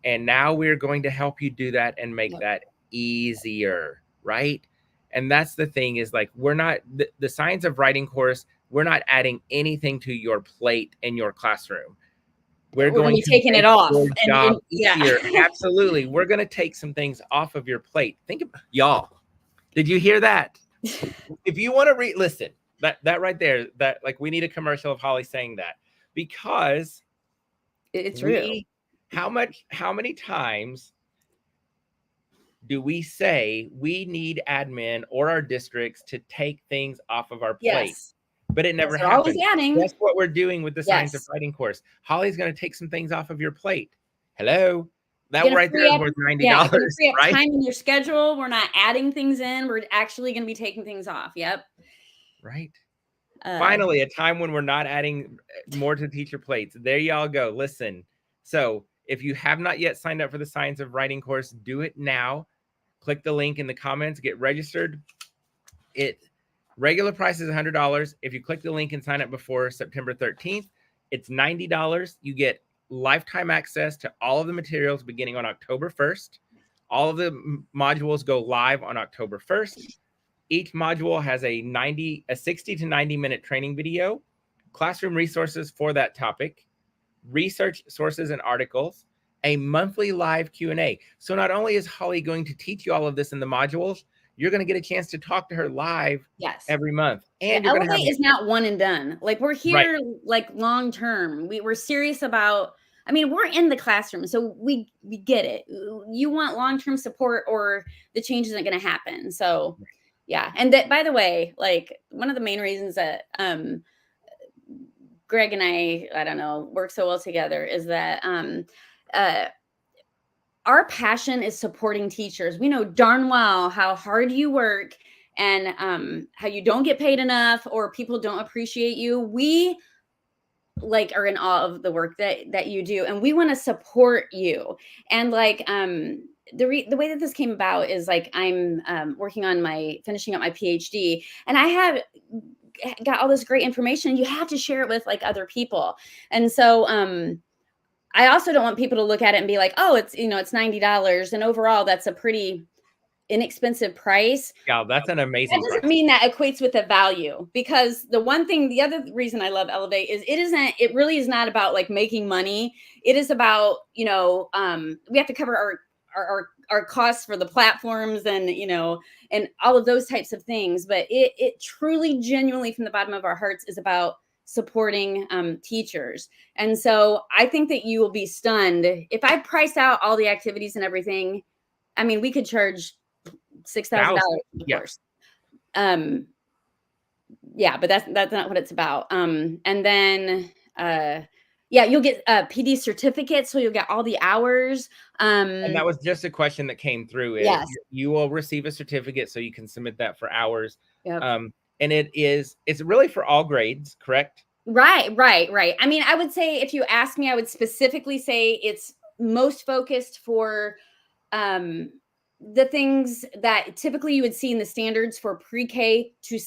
Speaker 1: And now we're going to help you do that and make that easier, right? And that's the thing, is like, we're not, the Science of Writing course, we're not adding anything to your plate in your classroom. We're going to be
Speaker 2: taking it off.
Speaker 1: Your job easier. Absolutely. We're going to take some things off of your plate. Think about, y'all, did you hear that? If you want to listen, that right there, that, like, we need a commercial of Holly saying that, because
Speaker 2: it's real.
Speaker 1: How many times do we say we need admin or our districts to take things off of our plate?
Speaker 2: Yes.
Speaker 1: But it never happens.
Speaker 2: Adding.
Speaker 1: That's what we're doing with the Science of Writing course. Holly's going to take some things off of your plate. Hello? That right there is worth $90,
Speaker 2: free up
Speaker 1: right?
Speaker 2: Time in your schedule. We're not adding things in. We're actually going to be taking things off. Yep.
Speaker 1: Right. Finally, a time when we're not adding more to teacher plates. There y'all go. Listen. So if you have not yet signed up for the Science of Writing course, do it now. Click the link in the comments. Get registered. Regular price is $100. If you click the link and sign up before September 13th, it's $90. You get lifetime access to all of the materials beginning on October 1st. All of the modules go live on October 1st. Each module has a 60 to 90 minute training video, classroom resources for that topic, research sources and articles, a monthly live Q&A. So not only is Holly going to teach you all of this in the modules, you're going to get a chance to talk to her live every month. And
Speaker 2: Elevate is not one and done. Like, we're here like long term. We're serious about, I mean, we're in the classroom, so we get it. You want long-term support or the change isn't going to happen. So yeah. And that, by the way, like, one of the main reasons that Greg and I don't know, work so well together is that our passion is supporting teachers. We know darn well how hard you work and how you don't get paid enough or people don't appreciate you. We like are in awe of the work that you do, and we want to support you. And like the way that this came about is, like, I'm working on finishing up my PhD, and I have got all this great information. You have to share it with like other people. And so I also don't want people to look at it and be like, oh, it's $90. And overall, that's a pretty inexpensive price.
Speaker 1: Yeah, that's an amazing
Speaker 2: That doesn't mean that equates with the value, because the other reason I love Elevate is it really is not about like making money. It is about, we have to cover our costs for the platforms and, and all of those types of things. But it truly, genuinely, from the bottom of our hearts, is about supporting teachers. And so I think that you will be stunned if I price out all the activities and everything. I mean, we could charge $6,000 of course. But that's not what it's about. And then you'll get PD certificates, so you'll get all the hours.
Speaker 1: And that was just a question that came through. You will receive a certificate, so you can submit that for hours. Yep. And it's really for all grades, correct? Right.
Speaker 2: I mean, I would say, if you ask me, I would specifically say it's most focused for the things that typically you would see in the standards for pre-K to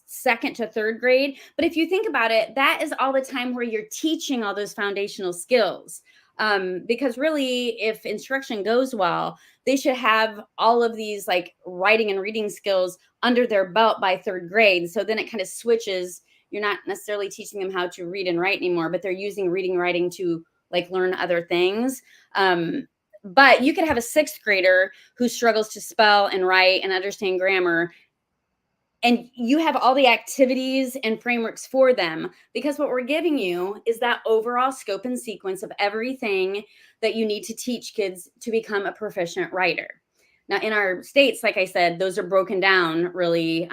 Speaker 2: second to third grade. But if you think about it, that is all the time where you're teaching all those foundational skills. Because really, if instruction goes well, they should have all of these like writing and reading skills under their belt by third grade. So then it kind of switches. You're not necessarily teaching them how to read and write anymore, but they're using reading and writing to like learn other things. But you could have a sixth grader who struggles to spell and write and understand grammar, and you have all the activities and frameworks for them, because what we're giving you is that overall scope and sequence of everything that you need to teach kids to become a proficient writer. Now, in our states, like I said, those are broken down really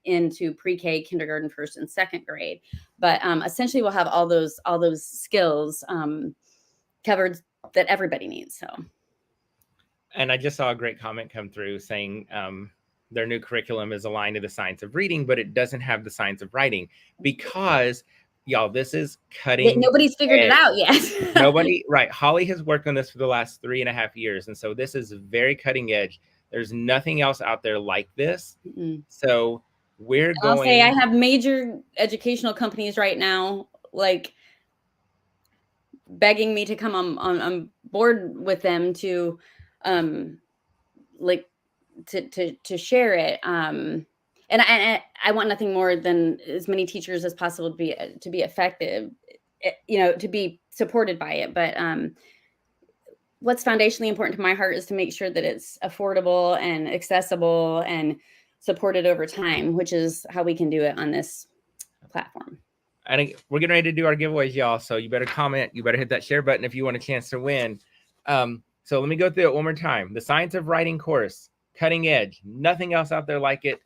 Speaker 2: into pre-K, kindergarten, first and second grade. But essentially, we'll have all those skills covered that everybody needs. So,
Speaker 1: and I just saw a great comment come through saying their new curriculum is aligned to the science of reading, but it doesn't have the science of writing because, y'all, this is cutting.
Speaker 2: Nobody's figured it out yet.
Speaker 1: Nobody, right? Holly has worked on this for the last 3.5 years, and so this is very cutting edge. There's nothing else out there like this. So we're going.
Speaker 2: I'll say I have major educational companies right now, like begging me to come on board with them to, like to share it. And I want nothing more than as many teachers as possible to be effective, you know, to be supported by it. But what's foundationally important to my heart is to make sure that it's affordable and accessible and supported over time, which is how we can do it on this platform.
Speaker 1: And we're getting ready to do our giveaways, y'all. So you better comment. You better hit that share button if you want a chance to win. So let me go through it one more time. The Science of Writing course, cutting edge, nothing else out there like it,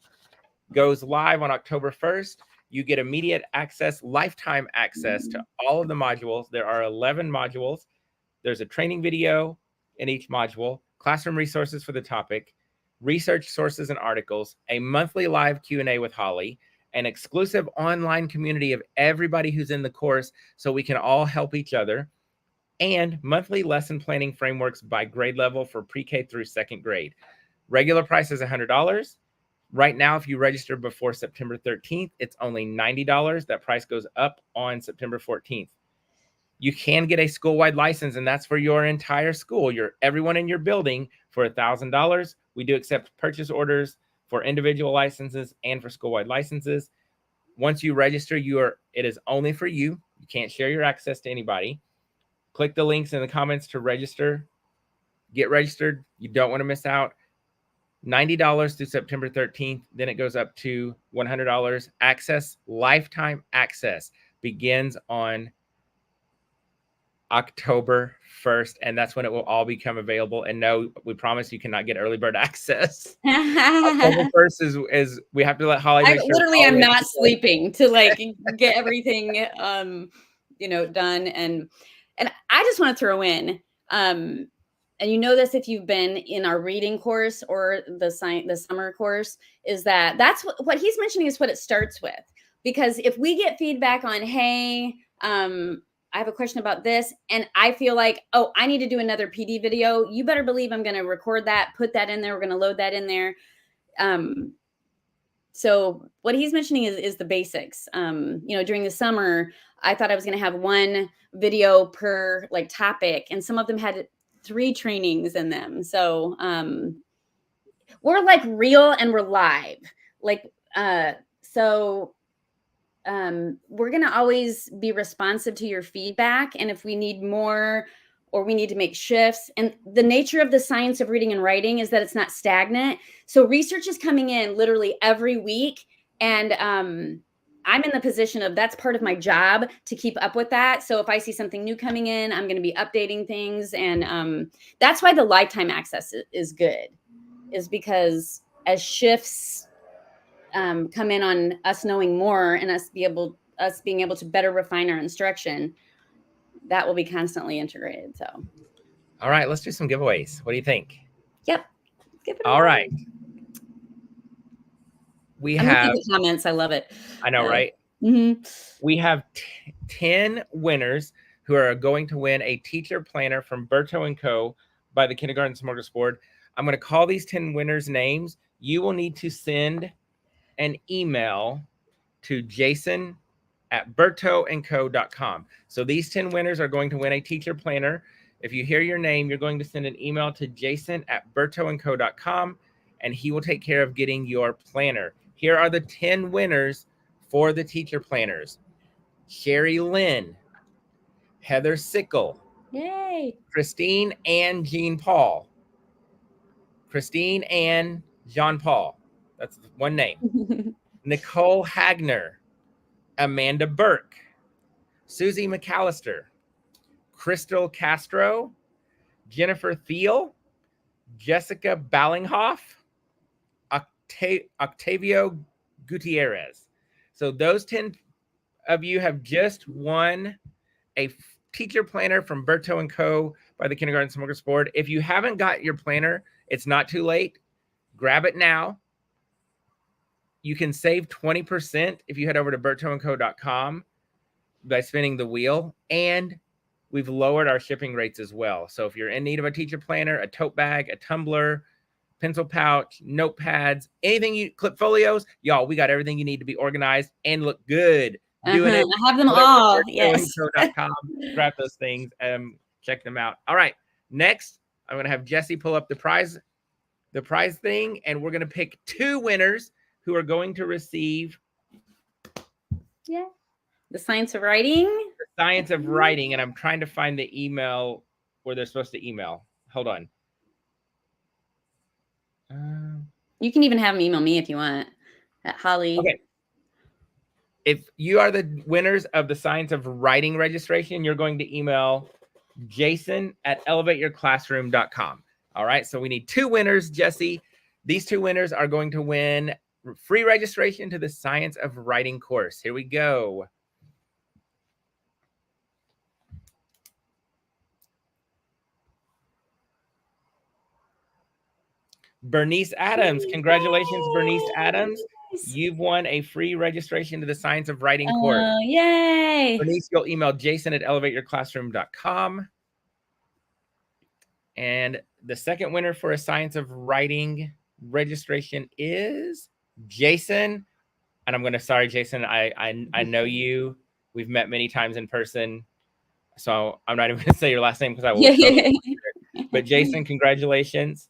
Speaker 1: goes live on October 1st. You get immediate access, lifetime access to all of the modules. There are 11 modules. There's a training video in each module, classroom resources for the topic, research sources and articles, a monthly live Q&A with Holly, an exclusive online community of everybody who's in the course so we can all help each other, and monthly lesson planning frameworks by grade level for pre-K through second grade. Regular price is $100. Right now, if you register before September 13th, it's only $90. That price goes up on September 14th. You can get a school-wide license, and that's for your entire school, everyone in your building, for $1,000. We do accept purchase orders for individual licenses and for school-wide licenses. Once you register, it is only for you. You can't share your access to anybody. Click the links in the comments to register. Get registered. You don't want to miss out. $90 through September 13th. Then it goes up to $100. Access, lifetime access, begins on October 1st, and that's when it will all become available. And no, we promise you cannot get early bird access. October 1st is we have to let Holly make sure.
Speaker 2: Literally, I'm not sleeping to like get everything you know, done. And I just want to throw in, and you know this if you've been in our reading course or the summer course, is that's what he's mentioning is what it starts with. Because if we get feedback on, hey, I have a question about this, and I feel like, oh, I need to do another PD video, you better believe I'm going to record that, put that in there. We're going to load that in there. So what he's mentioning is the basics. You know, during the summer, I thought I was going to have one video per like topic, and some of them had 3 trainings in them. So we're like real and we're live. Like, we're going to always be responsive to your feedback. And if we need more or we need to make shifts, and the nature of the science of reading and writing is that it's not stagnant. So research is coming in literally every week. And I'm in the position of that's part of my job to keep up with that. So if I see something new coming in, I'm going to be updating things. And that's why the lifetime access is good, is because as shifts come in on us knowing more and us being able to better refine our instruction, that will be constantly integrated. So,
Speaker 1: all right, let's do some giveaways. What do you think?
Speaker 2: Yep.
Speaker 1: All right. We have
Speaker 2: the comments. I love it.
Speaker 1: I know, right?
Speaker 2: Mm-hmm.
Speaker 1: We have 10 winners who are going to win a teacher planner from Berto & Co. by the Kindergarten Smorgasbord. I'm going to call these 10 winners' names. You will need to send an email to jason@bertoandco.com. So these 10 winners are going to win a teacher planner. If you hear your name, you're going to send an email to jason@bertoandco.com, and he will take care of getting your planner. Here are the 10 winners for the teacher planners: Sherry Lynn, Heather Sickle,
Speaker 2: yay,
Speaker 1: Christine Ann Jean Paul, Christine Ann Jean Paul. That's one name. Nicole Hagner, Amanda Burke, Susie McAllister, Crystal Castro, Jennifer Thiel, Jessica Ballinghoff, Octavio Gutierrez. So those 10 of you have just won a teacher planner from Berto & Co. by the Kindergarten Smorgasbord. If you haven't got your planner, it's not too late. Grab it now. You can save 20% if you head over to bertoandco.com by spinning the wheel. And we've lowered our shipping rates as well. So if you're in need of a teacher planner, a tote bag, a tumbler, pencil pouch, notepads, anything you clip folios, y'all, we got everything you need to be organized and look good. Doing it.
Speaker 2: I have them all. Yes.
Speaker 1: Grab those things and check them out. All right. Next, I'm going to have Jesse pull up the prize thing, and we're going to pick 2 winners who are going to receive
Speaker 2: the Science of Writing.
Speaker 1: The Science of Writing, and I'm trying to find the email where they're supposed to email. Hold on.
Speaker 2: You can even have them email me if you want. At Holly.
Speaker 1: Okay. If you are the winners of the Science of Writing registration, you're going to email jason@elevateyourclassroom.com. All right. So we need 2 winners, Jesse. These 2 winners are going to win free registration to the Science of Writing course. Here we go. Bernice Adams. Congratulations, Bernice Adams. You've won a free registration to the Science of Writing course.
Speaker 2: Yay.
Speaker 1: Bernice, you'll email jason@elevateyourclassroom.com. And the second winner for a Science of Writing registration is Jason. And I'm going to, sorry, Jason, I know you. We've met many times in person. So I'm not even going to say your last name because I will. But Jason, congratulations.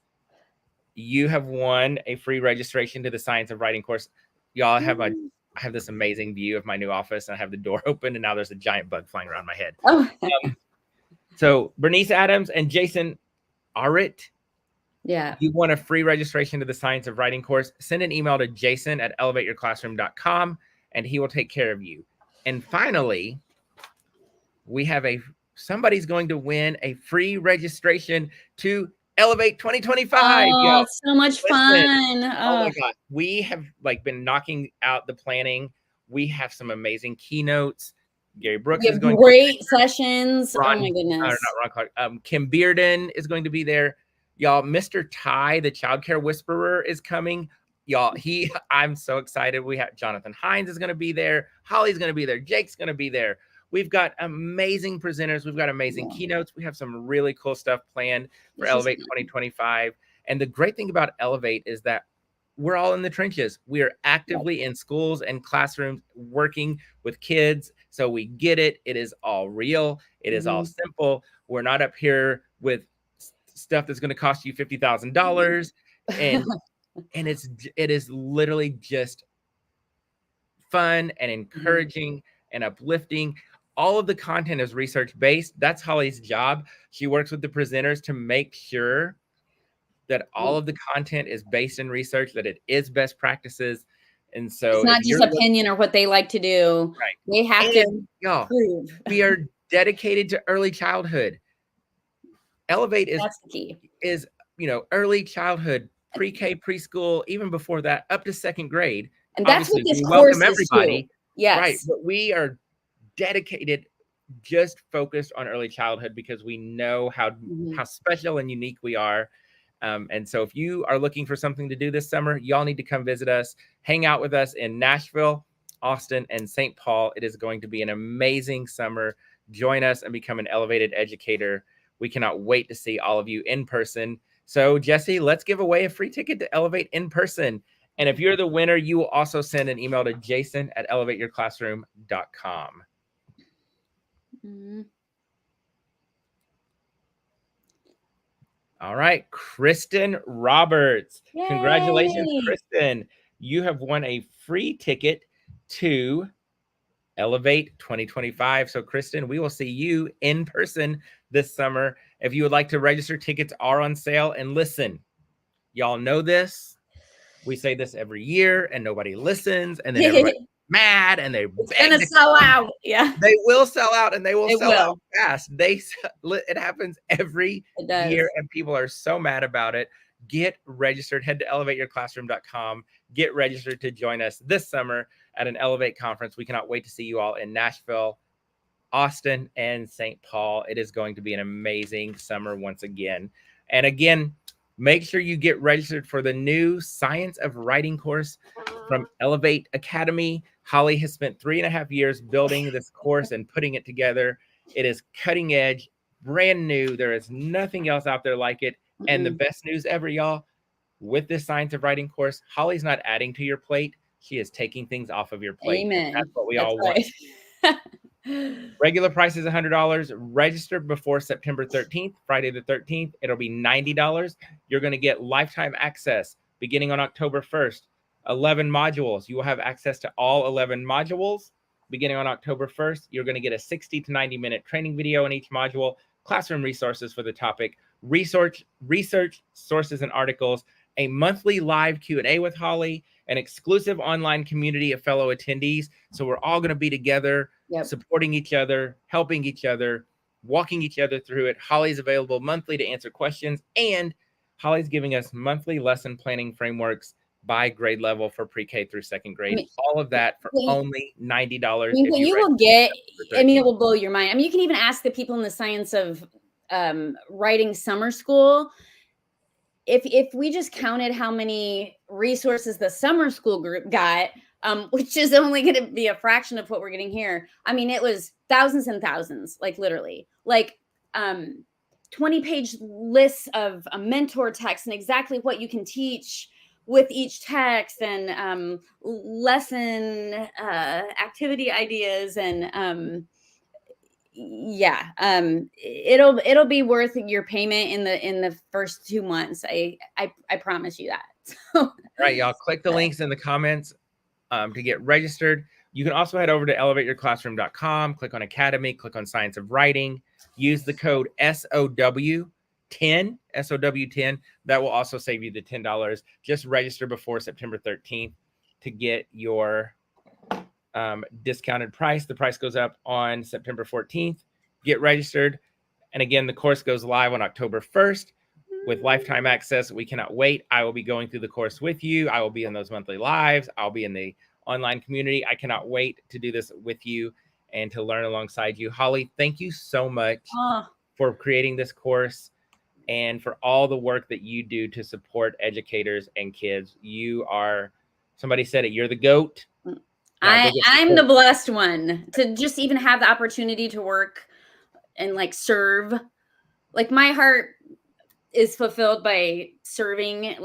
Speaker 1: You have won a free registration to the Science of Writing course. Y'all have I have this amazing view of my new office, and I have the door open, and now there's a giant bug flying around my head. So Bernice Adams and Jason Arrit, you won a free registration to the Science of Writing course. Send an email to jason@elevateyourclassroom.com, and he will take care of you. And finally, we have somebody's going to win a free registration to Elevate 2025.
Speaker 2: Oh, it's so much fun.
Speaker 1: Oh my God. We have been knocking out the planning. We have some amazing keynotes. Gary Brooks is going
Speaker 2: great sessions. Oh my goodness.
Speaker 1: Not Ron Clark. Kim Bearden is going to be there. Y'all, Mr. Ty, the childcare whisperer, is coming. Y'all, I'm so excited. We have Jonathan Hines is going to be there. Holly's going to be there. Jake's going to be there. We've got amazing presenters. We've got amazing keynotes. We have some really cool stuff planned for Elevate 2025. And the great thing about Elevate is that we're all in the trenches. We are actively in schools and classrooms working with kids. So we get it. It is all real. It is all simple. We're not up here with stuff that's going to cost you $50,000. And it is literally just fun and encouraging and uplifting. All of the content is research-based. That's Holly's job. She works with the presenters to make sure that all of the content is based in research, that it is best practices. And so
Speaker 2: it's not just opinion or what they like to do.
Speaker 1: Right.
Speaker 2: They have to prove.
Speaker 1: We are dedicated to early childhood. Elevate
Speaker 2: That's the key.
Speaker 1: Is, early childhood, pre-K, preschool, even before that, up to 2nd grade.
Speaker 2: And that's what this course is too. Yes.
Speaker 1: Right. But we are dedicated, just focused on early childhood because we know how special and unique we are. And so if you are looking for something to do this summer, y'all need to come visit us, hang out with us in Nashville, Austin, and St. Paul. It is going to be an amazing summer. Join us and become an elevated educator. We cannot wait to see all of you in person. So Jesse, let's give away a free ticket to Elevate in person. And if you're the winner, you will also send an email to jason@elevateyourclassroom.com. All right, Kristen Roberts. Yay! Congratulations, Kristen. You have won a free ticket to Elevate 2025. So, Kristen, we will see you in person this summer. If you would like to register, tickets are on sale. And listen, y'all know this. We say this every year and nobody listens, and then everybody's mad and they
Speaker 2: gonna sell out. Yeah,
Speaker 1: they will sell out, and they will
Speaker 2: it
Speaker 1: sell
Speaker 2: will.
Speaker 1: out fast. It happens every year, and people are so mad about it. Get registered. Head to elevateyourclassroom.com. Get registered to join us this summer at an Elevate conference. We cannot wait to see you all in Nashville, Austin, and St. Paul. It is going to be an amazing summer once again. And again, make sure you get registered for the new Science of Writing course from Elevate Academy. Holly has spent 3.5 years building this course and putting it together. It is cutting edge, brand new. There is nothing else out there like it. And the best news ever, y'all, with this Science of Writing course, Holly's not adding to your plate. She is taking things off of your plate.
Speaker 2: Amen.
Speaker 1: That's what we all want. Regular price is $100. Register before September 13th, Friday the 13th. It'll be $90. You're going to get lifetime access beginning on October 1st. 11 modules. You will have access to all 11 modules beginning on October 1st. You're going to get a 60 to 90 minute training video in each module, classroom resources for the topic, research sources and articles, a monthly live Q&A with Holly, an exclusive online community of fellow attendees. So we're all going to be together, supporting each other, helping each other, walking each other through it. Holly's available monthly to answer questions, and Holly's giving us monthly lesson planning frameworks by grade level for pre-K through second grade. All of that for only $90.
Speaker 2: You will get, it will blow your mind. You can even ask the people in the Science of Writing summer school. If we just counted how many resources the summer school group got, which is only going to be a fraction of what we're getting here. It was thousands and thousands, literally, 20-page lists of a mentor text and exactly what you can teach with each text, and lesson activity ideas, and it'll be worth your payment in the first 2 months. I promise you that.
Speaker 1: All right, y'all, click the links in the comments to get registered. You can also head over to elevateyourclassroom.com, click on Academy, click on Science of Writing, use the code SOW10. That will also save you the $10. Just register before September 13th to get your discounted price. The price goes up on September 14th. Get registered. And again, the course goes live on October 1st with lifetime access. We cannot wait. I will be going through the course with you. I will be in those monthly lives. I'll be in the online community. I cannot wait to do this with you and to learn alongside you. Holly, thank you so much for creating this course and for all the work that you do to support educators and kids. You are, somebody said it, you're the GOAT.
Speaker 2: I'm the blessed one to just even have the opportunity to work and serve. My heart is fulfilled by serving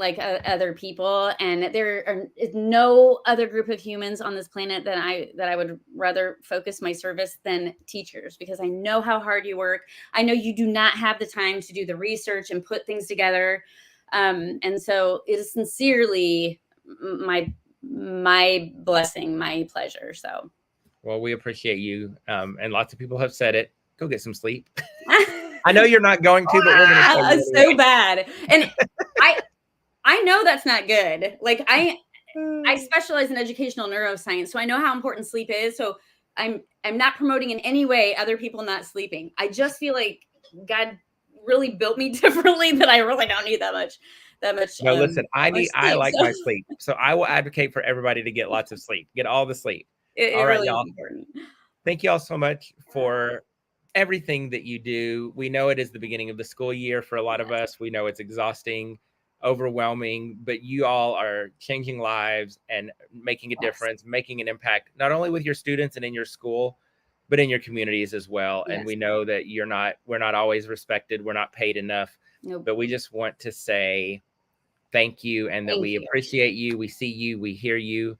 Speaker 2: other people, and there is no other group of humans on this planet that I would rather focus my service than teachers, because I know how hard you work. I know you do not have the time to do the research and put things together, and so it is sincerely my blessing, my pleasure. So,
Speaker 1: well, we appreciate you, and lots of people have said it. Go get some sleep. I know you're not going to, but we're going to tell you
Speaker 2: so bad. And I know that's not good. I specialize in educational neuroscience, so I know how important sleep is. So I'm not promoting in any way other people not sleeping. I just feel like God really built me differently, that I really don't need that much.
Speaker 1: No, listen, I like my sleep. So I will advocate for everybody to get lots of sleep. Get all the sleep.
Speaker 2: All right, really y'all. Important.
Speaker 1: Thank you all so much for everything that you do. We know it is the beginning of the school year for a lot of us. We know it's exhausting, overwhelming, but you all are changing lives and making a difference, making an impact, not only with your students and in your school, but in your communities as well. Yes. And we know that we're not always respected. We're not paid enough, but we just want to say thank you, and that we appreciate you. We see you, we hear you,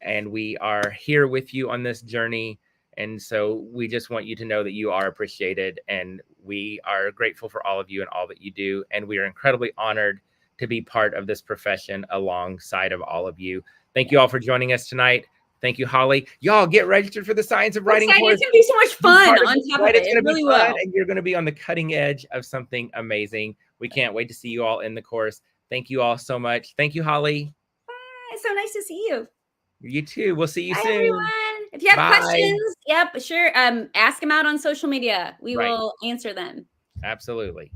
Speaker 1: and we are here with you on this journey. And so we just want you to know that you are appreciated, and we are grateful for all of you and all that you do. And we are incredibly honored to be part of this profession alongside of all of you. Thank you all for joining us tonight. Thank you, Holly. Y'all get registered for the Science of Writing course.
Speaker 2: It's going to be so much fun on top of it.
Speaker 1: It's going to be fun, and you're going to be on the cutting edge of something amazing. We can't wait to see you all in the course. Thank you all so much. Thank you, Holly.
Speaker 2: Bye. It's so nice to see you.
Speaker 1: You too. We'll see you
Speaker 2: Bye,
Speaker 1: soon.
Speaker 2: everyone. If you have questions, yep, sure. Ask them out on social media. We will answer them.
Speaker 1: Absolutely.